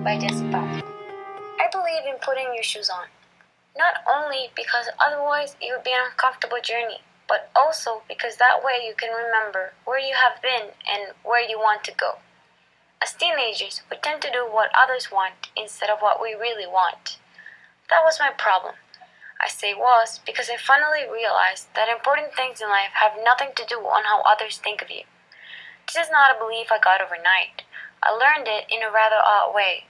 by Jessy Paz. I believe in putting your shoes on, not only because otherwise it would be an uncomfortable journey, but also because that way you can remember where you have been and where you want to go. As teenagers, we tend to do what others want instead of what we really want. That was my problem. I say was because I finally realized that important things in life have nothing to do on how others think of you. This is not a belief I got overnight. I learned it in a rather odd way.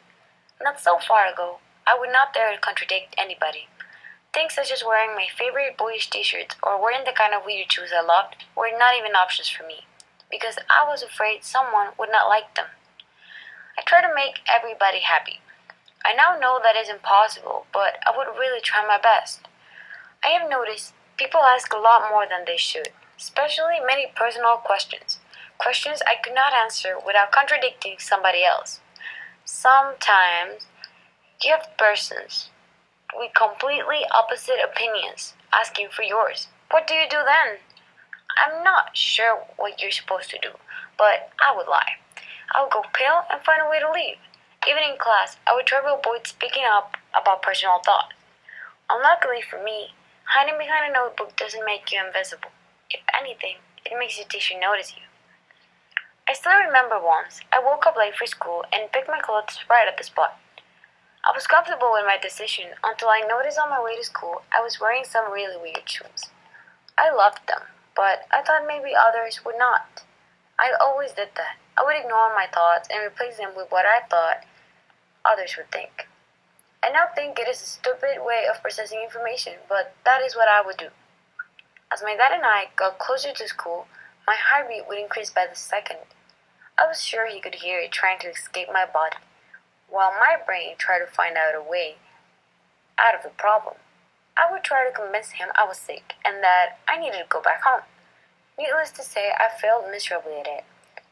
Not so far ago, I would not dare to contradict anybody. Things such as wearing my favorite boyish t-shirts or wearing the kind of weird shoes I loved were not even options for me, because I was afraid someone would not like them. I try to make everybody happy. I now know that is impossible, but I would really try my best. I have noticed people ask a lot more than they should, especially many personal questions. Questions I could not answer without contradicting somebody else. Sometimes you have persons with completely opposite opinions asking for yours. What do you do then? I'm not sure what you're supposed to do, but I would lie. I would go pale and find a way to leave. Even in class, I would try to avoid speaking up about personal thoughts. Unluckily for me, hiding behind a notebook doesn't make you invisible. If anything, it makes your teacher notice you. I still remember once, I woke up late for school and picked my clothes right at the spot. I was comfortable with my decision until I noticed on my way to school I was wearing some really weird shoes. I loved them, but I thought maybe others would not. I always did that. I would ignore my thoughts and replace them with what I thought others would think. I now think it is a stupid way of processing information, but that is what I would do. As my dad and I got closer to school, my heartbeat would increase by the second. I was sure he could hear it trying to escape my body, while my brain tried to find out a way out of the problem. I would try to convince him I was sick and that I needed to go back home. Needless to say, I failed miserably at it.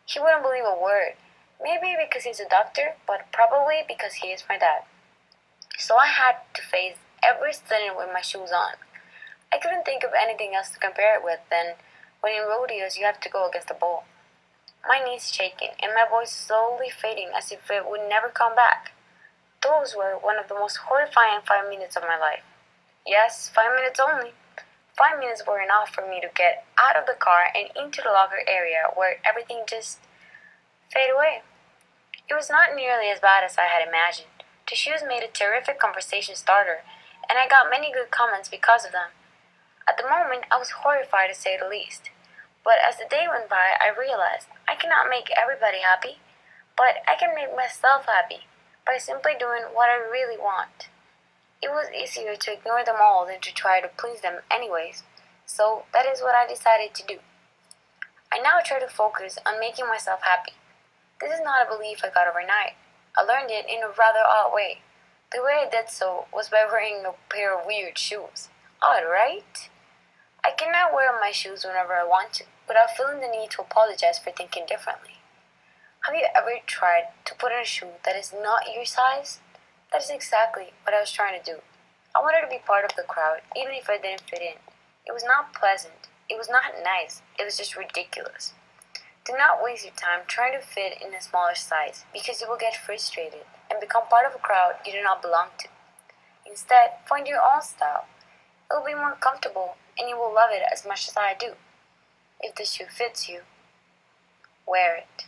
He wouldn't believe a word, maybe because he's a doctor, but probably because he is my dad. So I had to face every student with my shoes on. I couldn't think of anything else to compare it with than when in rodeos you have to go against a bull. My knees shaking and my voice slowly fading as if it would never come back. Those were one of the most horrifying 5 minutes of my life. Yes, 5 minutes only. 5 minutes were enough for me to get out of the car and into the locker area where everything just faded away. It was not nearly as bad as I had imagined. The shoes made a terrific conversation starter, and I got many good comments because of them. At the moment, I was horrified to say the least. But as the day went by, I realized I cannot make everybody happy, but I can make myself happy by simply doing what I really want. It was easier to ignore them all than to try to please them anyways, so that is what I decided to do. I now try to focus on making myself happy. This is not a belief I got overnight. I learned it in a rather odd way. The way I did so was by wearing a pair of weird shoes. Odd, right? I cannot wear my shoes whenever I want to, without feeling the need to apologize for thinking differently. Have you ever tried to put on a shoe that is not your size? That is exactly what I was trying to do. I wanted to be part of the crowd, even if I didn't fit in. It was not pleasant. It was not nice. It was just ridiculous. Do not waste your time trying to fit in a smaller size, because you will get frustrated and become part of a crowd you do not belong to. Instead, find your own style. It will be more comfortable, and you will love it as much as I do. If the shoe fits you, wear it.